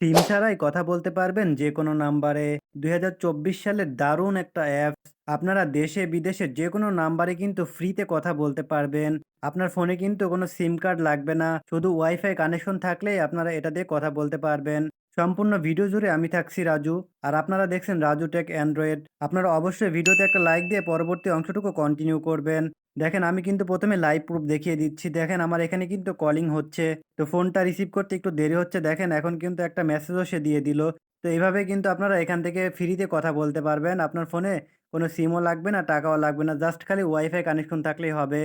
সিম ছাড়াই কথা বলতে পারবেন যেকোনো নাম্বারে। ২০২৪ সালের দারুণ একটা অ্যাপস। আপনারা দেশে বিদেশে যেকোনো নাম্বারে কিন্তু ফ্রিতে কথা বলতে পারবেন। আপনার ফোনে কিন্তু কোনো সিম কার্ড লাগবে না। শুধু ওয়াইফাই কানেকশন থাকলেই আপনারা এটা দিয়ে কথা বলতে পারবেন। সম্পূর্ণ ভিডিও জুড়ে আমি থাকছি রাজু। আর আপনারা দেখছেন রাজু টেক অ্যান্ড্রয়েড। আপনারা অবশ্যই ভিডিওতে একটা লাইক দিয়ে পরবর্তী অংশটুকু কন্টিনিউ করবেন। দেখেন আমি কিন্তু ১ম এ লাইভ প্রুফ দেখিয়ে দিচ্ছি। দেখেন আমার এখানে কিন্তু কলিং হচ্ছে। তো ফোনটা রিসিভ করতে একটু দেরি হচ্ছে, দেখেন এখন কিন্তু একটা মেসেজও সে দিয়ে দিল। তো এভাবে কিন্তু আপনারা এখান থেকে ফ্রিতে কথা বলতে পারবেন। আপনার ফোনে কোনো সিমও লাগবে না, টাকাও লাগবে না। জাস্ট খালি ওয়াইফাই কানেকশন থাকলেই হবে।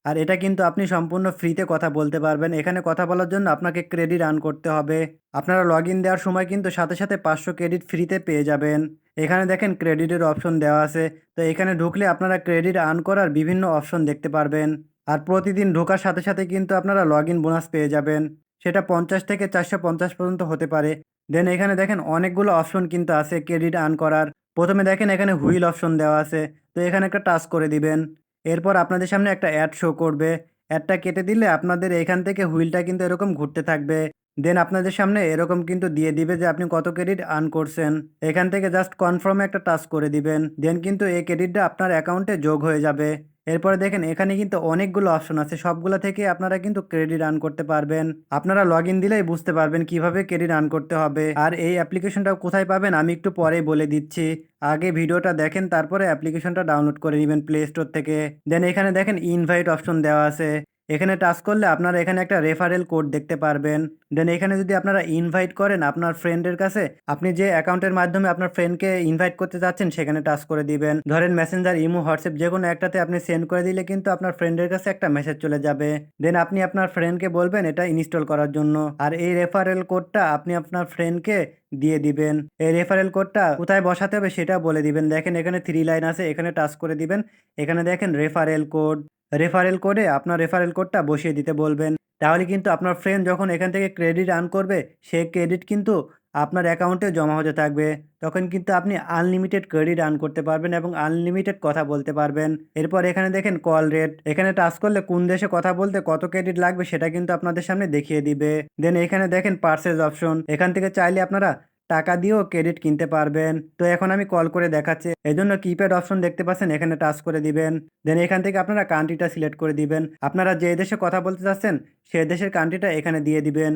আর এটা কিন্তু আপনি সম্পূর্ণ ফ্রিতে কথা বলতে পারবেন। এখানে কথা বলার জন্য আপনাকে ক্রেডিট আর্ন করতে হবে। আপনারা লগইন দেওয়ার সময় কিন্তু সাথে, সাথে ৫০০ ক্রেডিট ফ্রিতে পেয়ে যাবেন। এখানে দেখেন ক্রেডিটের অপশন দেওয়া আছে। তো এখানে ঢুকলে আপনারা ক্রেডিট আর্ন করার বিভিন্ন অপশন দেখতে পারবেন। আর প্রতিদিন ঢোকার সাথে, সাথে কিন্তু আপনারা লগইন বোনাস পেয়ে যাবেন। সেটা ৫০ থেকে ৪৫০ পর্যন্ত হতে পারে। দেন এখানে দেখেন অনেকগুলো অপশন কিন্তু আছে ক্রেডিট আর্ন করার। ১ম এ দেখেন এখানে হুইল অপশন দেওয়া আছে। তো এখানে একটা টাচ করে দিবেন। এরপর আপনাদের সামনে একটা অ্যাড শো করবে। অ্যাডটা কেটে দিলে আপনাদের এখান থেকে হুইলটা কিন্তু এরকম ঘুরতে থাকবে। দেন আপনাদের সামনে এরকম কিন্তু দিয়ে দিবে যে আপনি কত ক্রেডিট আর্ন করছেন। এখান থেকে জাস্ট কনফার্ম এ একটা টাচ করে দিবেন। দেন কিন্তু এই ক্রেডিটটা আপনার অ্যাকাউন্টে যোগ হয়ে যাবে। এরপরে দেখেন এখানে কিন্তু অনেকগুলো অপশন আছে। সবগুলা থেকে আপনারা কিন্তু ক্রেডিট আর্ন করতে পারবেন। আপনারা লগইন দিলেই বুঝতে পারবেন কিভাবে ক্রেডিট আর্ন করতে হবে। আর এই অ্যাপ্লিকেশনটা কোথায় পাবেন আমি একটু পরেই বলে দিচ্ছি। আগে ভিডিওটা দেখেন, তারপরে অ্যাপ্লিকেশনটা ডাউনলোড করে নিবেন প্লে স্টোর থেকে। দেন এখানে দেখেন ইনভাইট অপশন দেওয়া আছে। এখানে টাচ করলে আপনারা এখানে একটা রেফারেল কোড দেখতে পারবেন। দেন এখানে যদি আপনারা ইনভাইট করেন আপনার ফ্রেন্ডের কাছে, আপনি যে অ্যাকাউন্টের মাধ্যমে আপনার ফ্রেন্ডকে ইনভাইট করতে চাচ্ছেন সেখানে টাচ করে দিবেন। ধরেন মেসেঞ্জার, ইমো, হোয়াটসঅ্যাপ যেকোনো একটাতে আপনি সেন্ড করে দিলে কিন্তু আপনার ফ্রেন্ডের কাছে একটা মেসেজ চলে যাবে। দেন আপনি আপনার ফ্রেন্ডকে বলবেন এটা ইনস্টল করার জন্য। আর এই রেফারেল কোডটা আপনি আপনার ফ্রেন্ডকে দিয়ে দিবেন। এই রেফারেল কোডটা কোথায় বসাতে হবে সেটা বলে দিবেন। দেখেন এখানে 3 লাইন আছে, এখানে টাচ করে দিবেন। এখানে দেখেন রেফারেল কোড। রেফারেল কোডে আপনার রেফারেল কোডটা বসিয়ে দিতে বলবেন। তাহলে কিন্তু আপনার ফ্রেন্ড যখন এখান থেকে ক্রেডিট আর্ন করবে, সে ক্রেডিট কিন্তু আপনার অ্যাকাউন্টে জমা হতে থাকবে। তখন কিন্তু আপনি আনলিমিটেড ক্রেডিট আর্ন করতে পারবেন এবং আনলিমিটেড কথা বলতে পারবেন। এরপর এখানে দেখেন কল রেট। এখানে টাচ করলে কোন দেশে কথা বলতে কত ক্রেডিট লাগবে সেটা কিন্তু আপনাদের সামনে দেখিয়ে দিবে। দেন এখানে দেখেন পারচেজ অপশন। এখান থেকে চাইলে আপনারা টাকা দিয়েও ক্রেডিট কিনতে পারবেন। তো এখন আমি কল করে দেখাচ্ছি। এজন্য কিপ্যাড অপশন দেখতে পাচ্ছেন, এখানে টাচ করে দিবেন। দেন এখান থেকে আপনারা কান্ট্রিটা সিলেক্ট করে দিবেন। আপনারা যে দেশে কথা বলতে চাচ্ছেন সে দেশের কান্ট্রিটা এখানে দিয়ে দিবেন।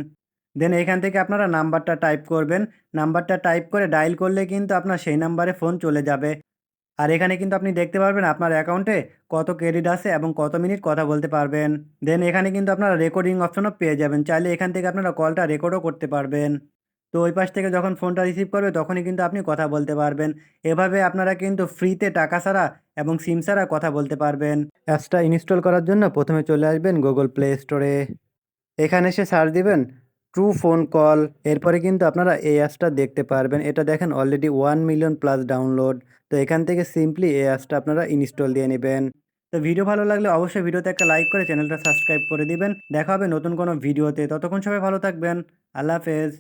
দেন এখান থেকে আপনারা নাম্বারটা টাইপ করবেন। নাম্বারটা টাইপ করে ডায়াল করলে কিন্তু আপনার সেই নাম্বারে ফোন চলে যাবে। আর এখানে কিন্তু আপনি দেখতে পারবেন আপনার অ্যাকাউন্টে কত ক্রেডিট আছে এবং কত মিনিট কথা বলতে পারবেন। দেন এখানে কিন্তু আপনারা রেকর্ডিং অপশনও পেয়ে যাবেন। চাইলে এখান থেকে আপনারা কলটা রেকর্ডও করতে পারবেন। তো ওই পাশ থেকে যখন ফোনটা রিসিভ করবে তখনই কিন্তু আপনি কথা বলতে পারবেন। এভাবে আপনারা কিন্তু ফ্রিতে টাকা ছাড়া এবং সিম ছাড়া কথা বলতে পারবেন। অ্যাপসটা ইনস্টল করার জন্য ১ম এ চলে আসবেন গুগল প্লে স্টোরে। এখানে এসে সার্চ দিবেন ট্রু ফোন কল। এরপরে কিন্তু আপনারা এই অ্যাপসটা দেখতে পারবেন। এটা দেখেন অলরেডি 1 মিলিয়ন প্লাস ডাউনলোড। তো এখান থেকে সিম্পলি এই অ্যাপসটা আপনারা ইনস্টল দিয়ে নিবেন। তো ভিডিও ভালো লাগলে অবশ্যই ভিডিওতে একটা লাইক করে চ্যানেলটা সাবস্ক্রাইব করে দিবেন। দেখা হবে নতুন কোনো ভিডিওতে। ততক্ষণ সবাই ভালো থাকবেন। আল্লাহ হাফেজ।